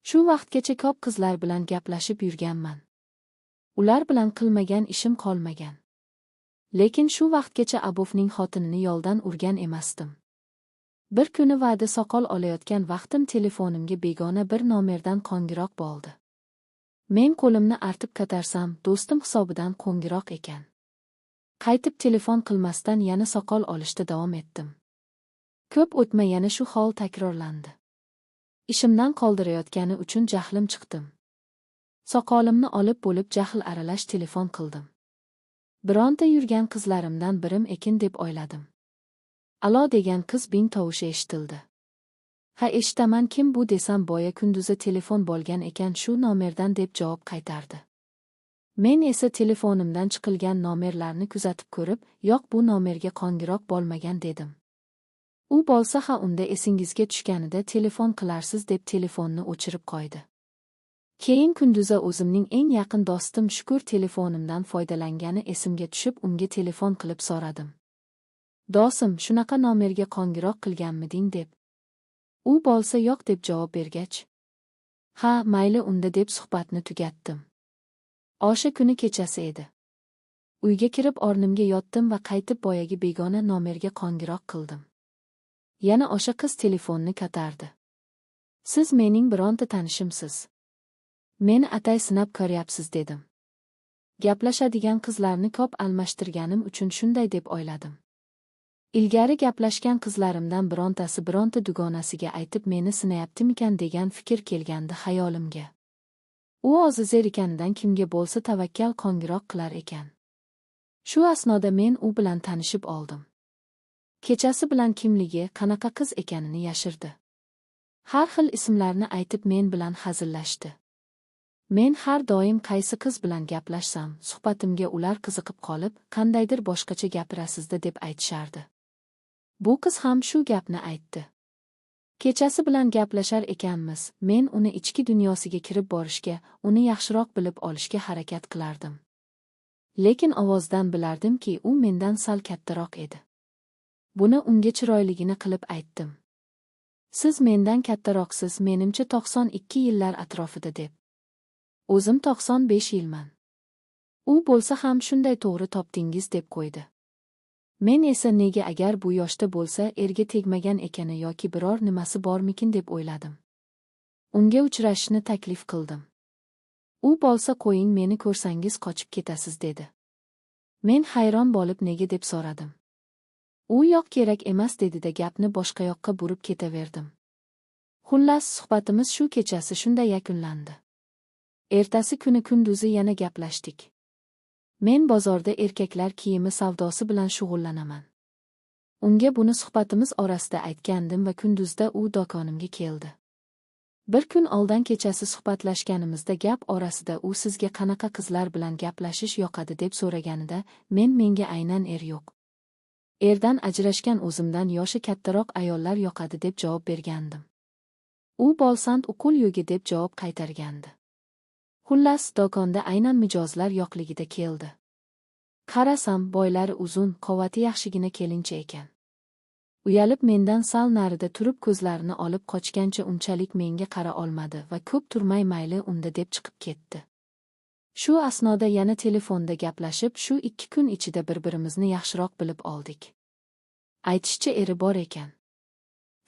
Shu vaqtgacha ko'p qizlar bilan gaplashib yurganman. Ular bilan qilmagan ishim qolmagan. Lekin shu vaqtgacha Abovning xotinini yo'ldan urgan emasdim. Bir kuni va'da soqol olayotgan vaqtim telefonimga begona bir nomerdan qo'ng'iroq bo'ldi. Men qo'limni artib ko'tarsam, do'stim hisobidan qo'ng'iroq ekan. Qaytib telefon qilmasdan yana soqol olishda davom etdim. Ko'p o'tmay yana shu hol takrorlandi. Ishimdan qoldirayotgani uchun jahlim chiqdim. Soqolimni olib bo'lib jahl aralash telefon qildim. Bironta yurgan qizlarimdan birim ekin deb o'yladim. Alo degan qiz bing tovushi eshitildi. Ha, eshitaman, kim bu desam, boya kunduzi telefon bo'lgan ekan, shu nomerdan deb javob qaytardi. Men esa telefonimdan chiqilgan nomerlarni kuzatib ko'rib, yo'q, bu nomerga qo'ng'iroq bo'lmagan dedim. U bo'lsa, ha, unda esingizga tushganida telefon qilarsiz deb telefonni o'chirib qo'ydi. Keyin kunduza o'zimning eng yaqin do'stim Shukur telefonimdan foydalangani esimga tushib, unga telefon qilib so'radim. Do'stim, shunaqa nomerga qo'ng'iroq qilganmiding deb. U bo'lsa yo'q deb javob bergach, ha, mayli unda deb suhbatni tugatdim. O'sha kuni kechasi edi. Uyga kirib o'rnimga yotdim va qaytib boyagi begona nomerga qo'ng'iroq qildim. Yana o'sha qiz telefonni ko'tardi. Siz mening bironta tanishimsiz. Meni atay sinab ko'ryapsiz dedim. Gaplashadigan qizlarni ko'p almashtirganim uchun shunday deb o'yladim. Ilgari gaplashgan qizlarimdan birontasi bironta dugonasiga aytib meni sinayaptimikan degan fikr kelgandi xayolimga. U o'zi zerikanidan kimga bo'lsa tavakkal qo'ng'iroq qilar ekan. Shu asnoda men u bilan tanishib oldim. Kechasi bilan kimligi, qanaqa qiz ekanini yashirdi. Har xil ismlarni aytib men bilan hazillashdi. Men har doim qaysi qiz bilan gaplashsam, suhbatimga ular qiziqib qolib, qandaydir boshqacha gapirasizda deb aytishardi. Bu qiz ham shu gapni aytdi. Kechasi bilan gaplashar ekanmiz, men uni ichki dunyosiga kirib borishga, uni yaxshiroq bilib olishga harakat qilardim. Lekin ovozdan bilardimki, u mendan sal kattaroq edi. Buni unga chiroyligini qilib aytdim. Siz mendan kattaroqsiz, menimcha 92 yillar atrofida deb. O'zim 95 yilman. U bo'lsa ham shunday to'g'ri topdingiz deb qo'ydi. Men esa nega agar bu yoshda bo'lsa erga tegmagan ekani yoki biror nimasi bormikin deb o'yladim. Unga uchrashishni taklif qildim. U bo'lsa qo'ying, meni ko'rsangiz qochib ketasiz dedi. Men hayron bo'lib nega deb so'radim. U yo'q, kerak emas dedi-da gapni boshqa yoqqa burib ketaverdim. Xullas, suhbatimiz shu kechasi shunday yakunlandi. Ertasi kuni kunduzi yana gaplashdik. Men bozorda erkaklar kiyimi savdosi bilan shug'ullanaman. Unga buni suhbatimiz orasida aytgandim va kunduzda u do'konimga keldi. Bir kun oldin kechasi suhbatlashganimizda gap orasida u sizga qanaqa qizlar bilan gaplashish yoqadi deb so'raganida, menga aynan er yo'q. Erdan ajrashgan o'zimdan yoshi kattaroq ayollar yoqadi deb javob bergandim. U bo'lsand uqul yo'gi deb javob qaytargandi. Xullas, do'konda aynan mijozlar yo'qligida keldi. Qarasam, boylari uzun, qovati yaxshigina kelincha ekan. Uyalib mendan sal narida turib ko'zlarini olib qochgancha unchalik menga qara olmadi va ko'p turmay mayli unda deb chiqib ketdi. Shu asnoda yana telefonda gaplashib, shu 2 kun ichida bir-birimizni yaxshiroq bilib oldik. Aytishcha eri bor ekan.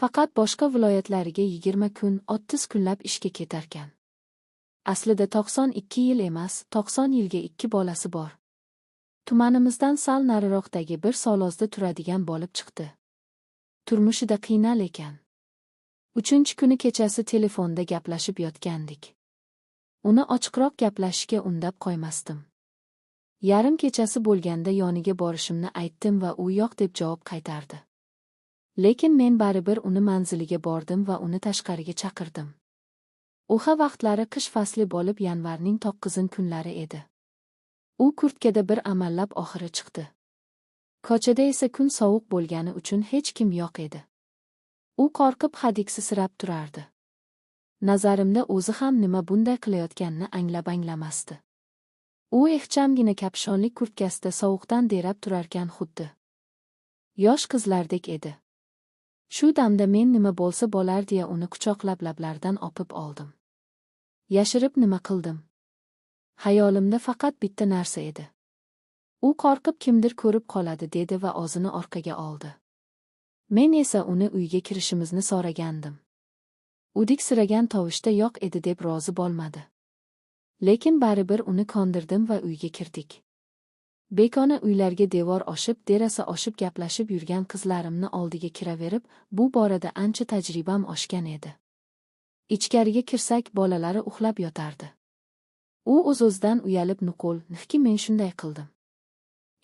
Faqat boshqa viloyatlariga 20 kun, 30 kunlab ishga ketarkan. Aslida 92 yil emas, 90 yilga 2 bolasi bor. Tumanimizdan sal nariroqdagi bir solozda turadigan bo'lib chiqdi. Turmushida qiynal ekan. 3-kuni kechasi telefonda gaplashib yotgandik. Uni ochiqroq gaplashishga undab qo'ymasdim. Yarim kechasi bo'lganda yoniga borishimni aytdim va u yo'q deb javob qaytardi. Lekin men baribir uni manziliga bordim va uni tashqariga chaqirdim. O'xa vaqtlari qish fasli bo'lib yanvarning 9 kunlari edi. U kurtkada bir amallab oxiri chiqdi. Ko'chada esa kun sovuq bo'lgani uchun hech kim yo'q edi. U qo'rqib hadiksisirab turardi. Nazarimda o'zi ham nima bunday qilayotganini anglamasdi. U ixchamgina kapshonli kurtkasida sovuqdan derab turarkan xuddi. Yosh qizlardek edi. Shu damda men nima bo'lsa bo'lar deya uni quchoqlab lablaridan o'pib oldim. Yashirib nima qildim? Xayolimda faqat bitta narsa edi. U qo'rqib kimdir ko'rib qoladi dedi va og'zini orqaga oldi. Men esa uni uyga kirishimizni so'ragandim. U diksiragan tovushda yo'q edi deb rozi bo'lmadi. Lekin baribir uni kondirdim va uyga kirdik. Bekona uylarga devor oshib, deraza oshib gaplashib yurgan qizlarimni oldiga kiraverib, bu borada ancha tajribam oshgan edi. Ichkariga kirsak, bolalari uxlab yotardi. U o'z-o'zidan uyalib nuqul, "Nahki men shunday qildim.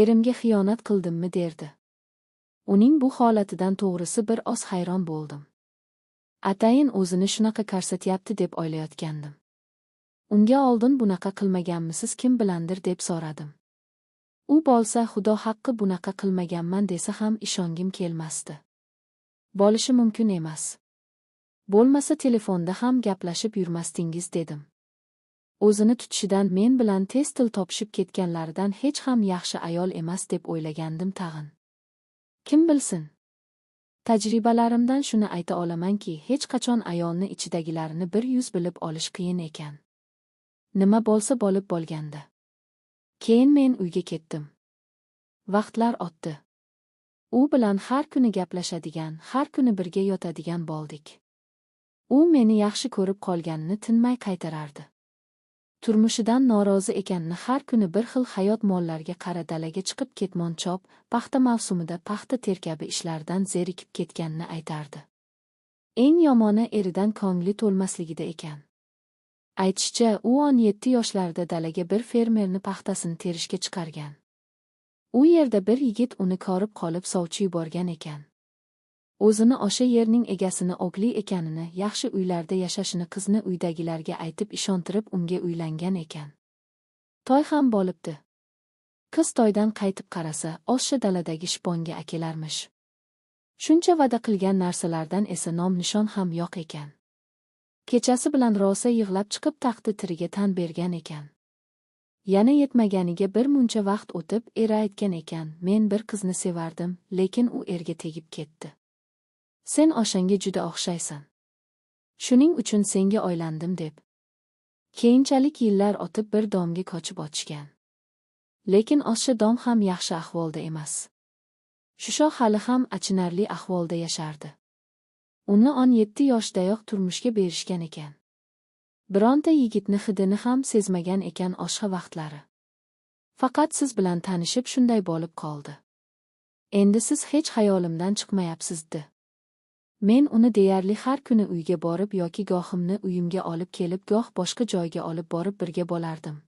Erimga xiyonat qildimmi?" derdi. Uning bu holatidan to'g'risi bir oz hayron bo'ldim. Atayin o'zini shunaqa ko'rsatyapti deb o'ylayotgandim. Unga oldin bunaqa qilmaganmisiz, kim bilandir deb so'radim. U bo'lsa Xudo haqqi bunaqa qilmaganman desa ham ishongim kelmasdi. Bo'lishi mumkin emas. Bo'lmasa telefonda ham gaplashib yurmasdingiz dedim. O'zini tutishidan men bilan tez til topishib ketganlaridan hech ham yaxshi ayol emas deb o'ylagandim tag'in. Kim bilsin? Tajribalarimdan shuni ayta olamanki, hech qachon ayolni ichidagilarini bir yuz bilib olish qiyin ekan. Nima bo'lsa bo'lib bo'lganda. Keyin men uyga ketdim. Vaqtlar o'tdi. U bilan har kuni gaplashadigan, har kuni birga yotadigan bo'ldik. U meni yaxshi ko'rib qolganini tinmay qaytarardi. Turmushidan norozi ekanini, har kuni bir xil hayot mollarga qara dalaga chiqib ketmon-chop, paxta mavsumida paxta terkabi ishlardan zerikib ketganini aytardi. Eng yomoni eridan ko'ngli to'lmasligida ekan. Aytishicha, u 17 yoshlarida dalaga bir fermerni paxtasini terishga chiqargan. U yerda bir yigit uni ko'rib qolib sovchi yuborgan ekan. O'zini o'sha yerning egasini o'g'li ekanini, yaxshi uylarda yashashini qizni uydagilarga aytib ishontirib unga uylangan ekan. To'y ham bo'libdi. Qiz to'ydan qaytib qarasa, o'sha daladagi shponga akalarmish. Shuncha va'da qilgan narsalardan esa nom-nishon ham yo'q ekan. Kechasi bilan rosa yig'lab chiqib taxti tiriga tan bergan ekan. Yana yetmaganiga bir muncha vaqt o'tib, eri aytgan ekan, men bir qizni sevardim, lekin u erga tegib ketdi. Sen o'shanga juda o'xshaysan. Shuning uchun senga o'ylandim deb. Keyinchalik yillar o'tib bir domga ko'chib o'tishgan. Lekin o'sha dom ham yaxshi ahvolda emas. Shusho hali ham achinarli ahvolda yashardi. Uni 17 yoshdayoq turmushga berishgan ekan. Bironta yigitni hidini ham sezmagan ekan o'sha vaqtlari. Faqat siz bilan tanishib shunday bo'lib qoldi. Endi siz hech xayolimdan chiqmayapsiz-di. Men uni deyarli har kuni uyga borib yoki gohimni uyimga olib kelib, goh boshqa joyga olib borib birga bo'lardim.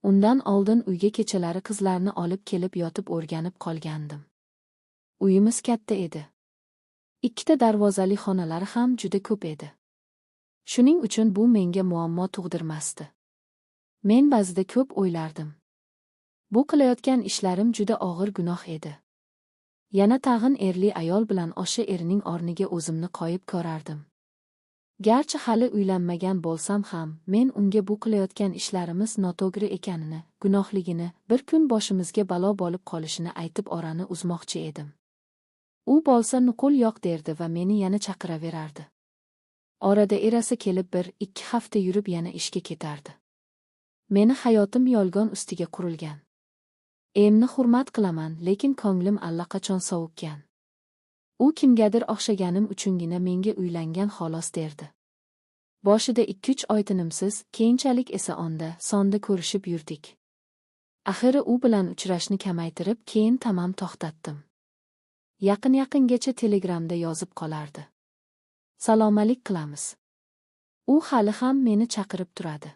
Undan oldin uyga kechalari qizlarni olib kelib yotib o'rganib qolgandim. Uyimiz katta edi. 2 darvozali xonalari ham juda ko'p edi. Shuning uchun bu menga muammo tug'dirmasdi. Men ba'zida ko'p o'ylardim. Bu qilayotgan ishlarim juda og'ir gunoh edi. Yana tag'in erli ayol bilan o'sha erining o'rniga o'zimni qo'yib ko'rardim. Garchi hali uylanmagan bo'lsam ham, men unga bu qilayotgan ishlarimiz noto'g'ri ekanini, gunohligini, bir kun boshimizga balo bo'lib qolishini aytib orani uzmoqchi edim. U bo'lsa nuqul yo'q derdi va meni yana chaqiraverardi. Orada erasi kelib 1-2 hafta yurib yana ishga ketardi. Meni hayotim yolg'on ustiga qurilgan. Emni hurmat qilaman, lekin ko'nglim allaqachon sovukkan. U kimgadir o'xshaganim uchungina menga uylangan xolos derdi. Boshida 2-3 oy tinimsiz, keyinchalik esa sonda ko'rishib yurdik. Axiri u bilan uchrashni kamaytirib, keyin tamom to'xtatdim. Yaqin-yaqingacha Telegramda yozib qolardi. Salomalik qilamiz. U hali ham meni chaqirib turadi.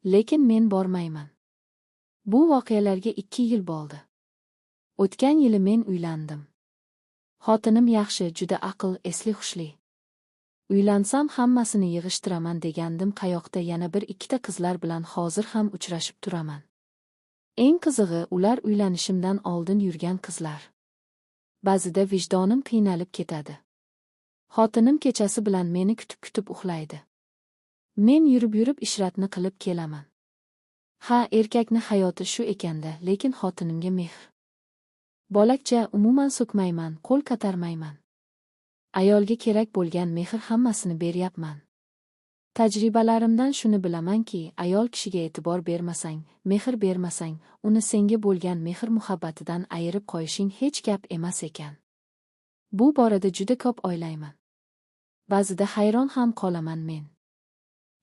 Lekin men bormayman. Bu voqealarga 2 yil bo'ldi. O'tgan yili men uylandim. Xotinim yaxshi, juda aql, esli hushli. Uylansam hammasini yig'ishtiraman degandim, qayoqda yana 1-2 qizlar bilan hozir ham uchrashib turaman. Eng qizig'i, ular uylanishimdan oldin yurgan qizlar. Ba'zida vijdonim qiynalib ketadi. Xotinim kechasi bilan meni kutib uxlaydi. Men yurib ishratni qilib kelaman. Ha, erkakni hayoti shu ekanda, lekin xotinimga mehr. Bolakcha umuman so'kmayman, qo'l ko'tarmayman. Ayolga kerak bo'lgan mehr hammasini beryapman. Tajribalarimdan shuni bilamanki, ayol kishiga e'tibor bermasang, mehr bermasang, uni senga bo'lgan mehr-muhabbatidan ayirib qo'yishing hech gap emas ekan. Bu borada juda ko'p o'ylayman. Ba'zida hayron ham qolaman men.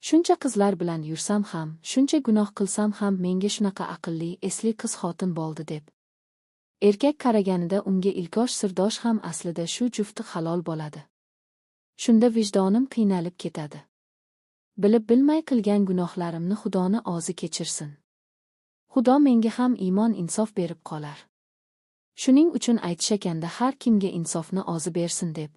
Shuncha qizlar bilan yursam ham, shuncha gunoh qilsam ham menga shunaqa aqlli, esli qiz-xotin bo'ldi deb. Erkak qaraganida unga ilkosh sirdosh ham aslida shu jufti halol bo'ladi. Shunda vijdonim qiynalib ketadi. Bilib-bilmay qilgan gunohlarimni Xudoni o'zi kechirsin. Xudo menga ham iymon insof berib qolar. Shuning uchun aytishakanda har kimga insofni o'zi bersin deb.